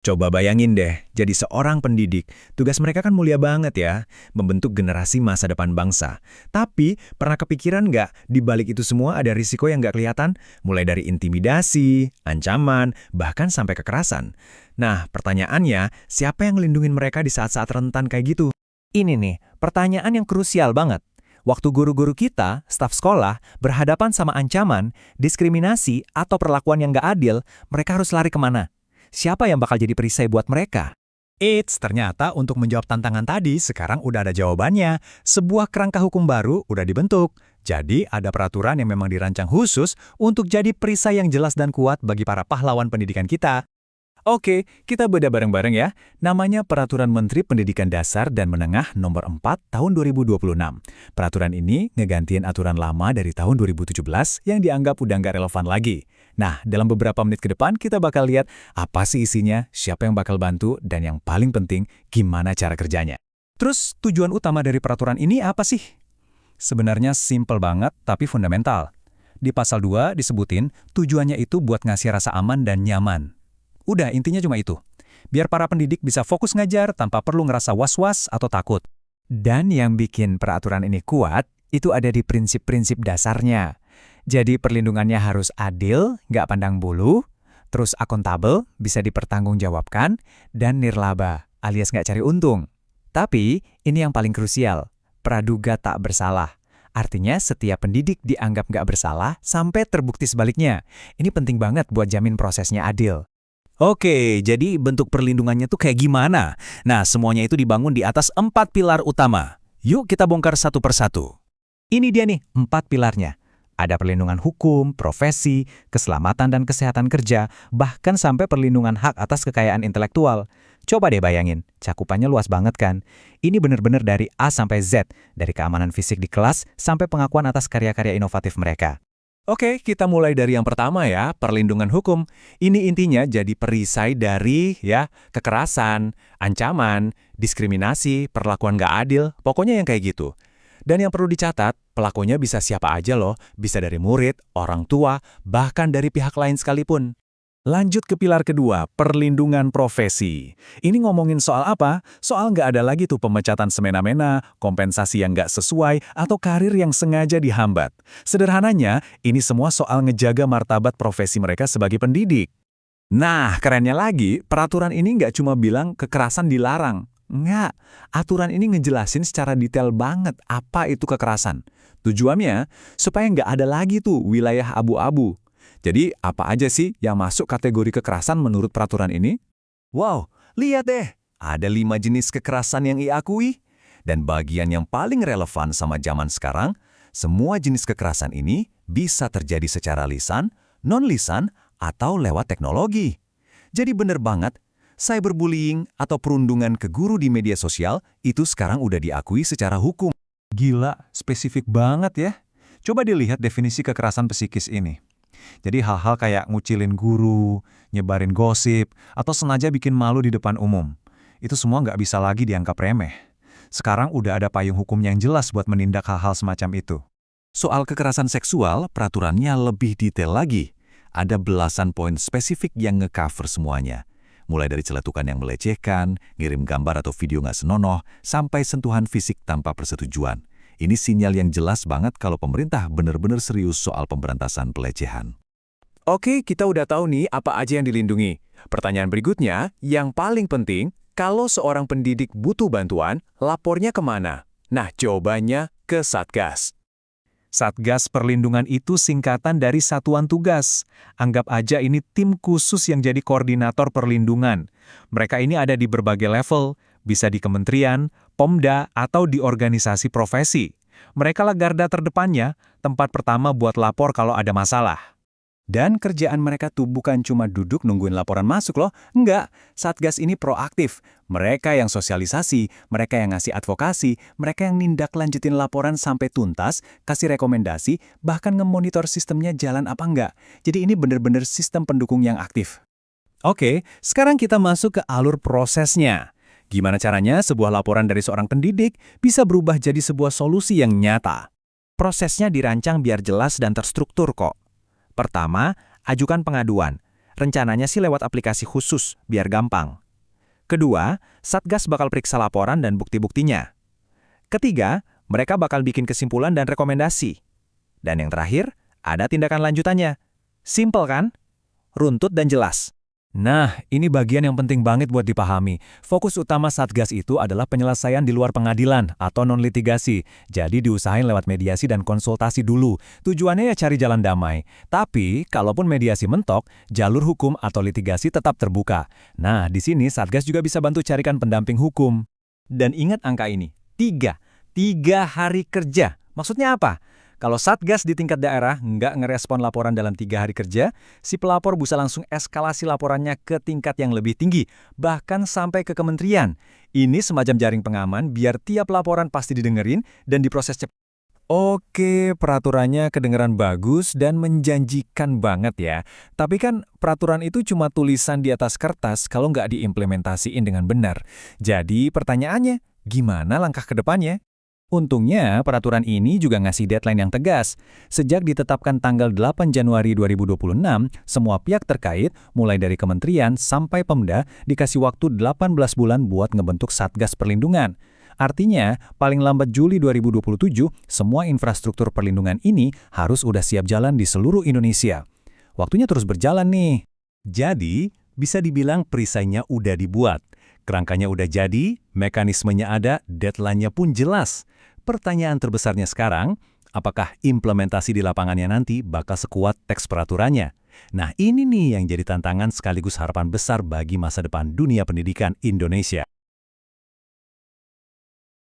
Coba bayangin deh, jadi seorang pendidik, tugas mereka kan mulia banget ya, membentuk generasi masa depan bangsa. Tapi, pernah kepikiran nggak, di balik itu semua ada risiko yang nggak kelihatan? Mulai dari intimidasi, ancaman, bahkan sampai kekerasan. Nah, pertanyaannya, siapa yang ngelindungin mereka di saat-saat rentan kayak gitu? Ini nih, pertanyaan yang krusial banget. Waktu guru-guru kita, staf sekolah, berhadapan sama ancaman, diskriminasi, atau perlakuan yang nggak adil, mereka harus lari kemana? Siapa yang bakal jadi perisai buat mereka? Ternyata untuk menjawab tantangan tadi, sekarang udah ada jawabannya. Sebuah kerangka hukum baru udah dibentuk. Jadi, ada peraturan yang memang dirancang khusus untuk jadi perisai yang jelas dan kuat bagi para pahlawan pendidikan kita. Oke, kita bedah bareng-bareng ya. Namanya Peraturan Menteri Pendidikan Dasar dan Menengah Nomor 4 Tahun 2026. Peraturan ini ngegantiin aturan lama dari tahun 2017 yang dianggap udah nggak relevan lagi. Nah, dalam beberapa menit ke depan kita bakal lihat apa sih isinya, siapa yang bakal bantu, dan yang paling penting, gimana cara kerjanya. Terus, tujuan utama dari peraturan ini apa sih? Sebenarnya simpel banget, tapi fundamental. Di pasal 2 disebutin, tujuannya itu buat ngasih rasa aman dan nyaman. Udah, intinya cuma itu. Biar para pendidik bisa fokus ngajar tanpa perlu ngerasa was-was atau takut. Dan yang bikin peraturan ini kuat, itu ada di prinsip-prinsip dasarnya. Jadi perlindungannya harus adil, nggak pandang bulu, terus akuntabel, bisa dipertanggungjawabkan, dan nirlaba, alias nggak cari untung. Tapi, ini yang paling krusial, praduga tak bersalah. Artinya setiap pendidik dianggap nggak bersalah sampai terbukti sebaliknya. Ini penting banget buat jamin prosesnya adil. Oke, jadi bentuk perlindungannya tuh kayak gimana? Nah, semuanya itu dibangun di atas 4 pilar utama. Yuk kita bongkar satu persatu. Ini dia nih, 4 pilarnya. Ada perlindungan hukum, profesi, keselamatan dan kesehatan kerja, bahkan sampai perlindungan hak atas kekayaan intelektual. Coba deh bayangin, cakupannya luas banget kan? Ini bener-bener dari A sampai Z, dari keamanan fisik di kelas sampai pengakuan atas karya-karya inovatif mereka. Oke, kita mulai dari yang pertama ya, perlindungan hukum. Ini intinya jadi perisai dari kekerasan, ancaman, diskriminasi, perlakuan nggak adil, pokoknya yang kayak gitu. Dan yang perlu dicatat, pelakunya bisa siapa aja loh, bisa dari murid, orang tua, bahkan dari pihak lain sekalipun. Lanjut ke pilar kedua, perlindungan profesi. Ini ngomongin soal apa? Soal nggak ada lagi tuh pemecatan semena-mena, kompensasi yang nggak sesuai, atau karir yang sengaja dihambat. Sederhananya, ini semua soal ngejaga martabat profesi mereka sebagai pendidik. Nah, kerennya lagi, peraturan ini nggak cuma bilang kekerasan dilarang. Nggak, aturan ini ngejelasin secara detail banget apa itu kekerasan. Tujuannya, supaya nggak ada lagi tuh wilayah abu-abu. Jadi, apa aja sih yang masuk kategori kekerasan menurut peraturan ini? Wow, lihat deh. Ada 5 jenis kekerasan yang diakui. Dan bagian yang paling relevan sama zaman sekarang, semua jenis kekerasan ini bisa terjadi secara lisan, non-lisan, atau lewat teknologi. Jadi bener banget, cyberbullying atau perundungan ke guru di media sosial itu sekarang udah diakui secara hukum. Gila, spesifik banget ya. Coba dilihat definisi kekerasan psikis ini. Jadi hal-hal kayak ngucilin guru, nyebarin gosip, atau sengaja bikin malu di depan umum. Itu semua nggak bisa lagi dianggap remeh. Sekarang udah ada payung hukum yang jelas buat menindak hal-hal semacam itu. Soal kekerasan seksual, peraturannya lebih detail lagi. Ada belasan poin spesifik yang nge-cover semuanya. Mulai dari celetukan yang melecehkan, ngirim gambar atau video nggak senonoh, sampai sentuhan fisik tanpa persetujuan. Ini sinyal yang jelas banget kalau pemerintah benar-benar serius soal pemberantasan pelecehan. Oke, kita udah tahu nih apa aja yang dilindungi. Pertanyaan berikutnya, yang paling penting, kalau seorang pendidik butuh bantuan, lapornya kemana? Nah, jawabannya ke Satgas. Satgas Perlindungan itu singkatan dari Satuan Tugas. Anggap aja ini tim khusus yang jadi koordinator perlindungan. Mereka ini ada di berbagai level, bisa di kementerian, Pomda, atau di organisasi profesi. Mereka lah garda terdepannya, tempat pertama buat lapor kalau ada masalah. Dan kerjaan mereka tuh bukan cuma duduk nungguin laporan masuk loh. Enggak, Satgas ini proaktif. Mereka yang sosialisasi, mereka yang ngasih advokasi, mereka yang nindak lanjutin laporan sampai tuntas, kasih rekomendasi, bahkan ngemonitor sistemnya jalan apa enggak. Jadi ini bener-bener sistem pendukung yang aktif. Oke, sekarang kita masuk ke alur prosesnya. Gimana caranya sebuah laporan dari seorang pendidik bisa berubah jadi sebuah solusi yang nyata? Prosesnya dirancang biar jelas dan terstruktur kok. Pertama, ajukan pengaduan. Rencananya sih lewat aplikasi khusus, biar gampang. Kedua, Satgas bakal periksa laporan dan bukti-buktinya. Ketiga, mereka bakal bikin kesimpulan dan rekomendasi. Dan yang terakhir, ada tindakan lanjutannya. Simple kan? Runtut dan jelas. Nah, ini bagian yang penting banget buat dipahami. Fokus utama Satgas itu adalah penyelesaian di luar pengadilan atau non-litigasi. Jadi diusahain lewat mediasi dan konsultasi dulu. Tujuannya ya cari jalan damai. Tapi, kalaupun mediasi mentok, jalur hukum atau litigasi tetap terbuka. Nah, di sini Satgas juga bisa bantu carikan pendamping hukum. Dan ingat angka ini, 3 hari kerja. Maksudnya apa? Kalau Satgas di tingkat daerah nggak ngerespon laporan dalam 3 hari kerja, si pelapor bisa langsung eskalasi laporannya ke tingkat yang lebih tinggi, bahkan sampai ke kementerian. Ini semacam jaring pengaman biar tiap laporan pasti didengerin dan diproses cepat. Oke, peraturannya kedengeran bagus dan menjanjikan banget ya. Tapi kan peraturan itu cuma tulisan di atas kertas kalau nggak diimplementasiin dengan benar. Jadi pertanyaannya, gimana langkah ke depannya? Untungnya, peraturan ini juga ngasih deadline yang tegas. Sejak ditetapkan tanggal 8 Januari 2026, semua pihak terkait, mulai dari kementerian sampai Pemda, dikasih waktu 18 bulan buat ngebentuk Satgas Perlindungan. Artinya, paling lambat Juli 2027, semua infrastruktur perlindungan ini harus udah siap jalan di seluruh Indonesia. Waktunya terus berjalan nih. Jadi, bisa dibilang perisainya udah dibuat. Kerangkanya udah jadi, mekanismenya ada, deadline-nya pun jelas. Pertanyaan terbesarnya sekarang, apakah implementasi di lapangannya nanti bakal sekuat teks peraturannya? Nah, ini nih yang jadi tantangan sekaligus harapan besar bagi masa depan dunia pendidikan Indonesia.